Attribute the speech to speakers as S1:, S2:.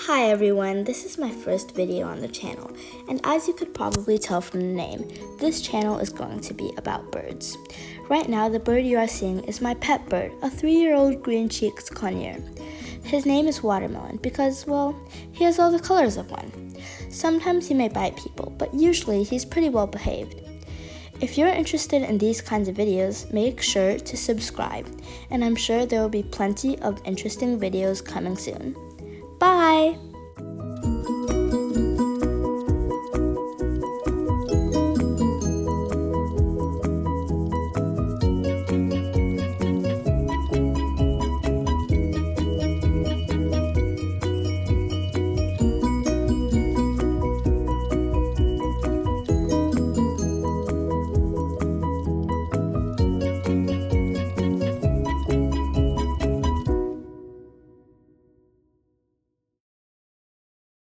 S1: Hi everyone, this is my first video on the channel, and as you could probably tell from the name, this channel is going to be about birds. Right now, the bird you are seeing is my pet bird, a 3-year-old green-cheeked conure. His name is Watermelon because, well, he has all the colors of one. Sometimes he may bite people, but usually he's pretty well behaved. If you're interested in these kinds of videos, make sure to subscribe, and I'm sure there will be plenty of interesting videos coming soon. Bye!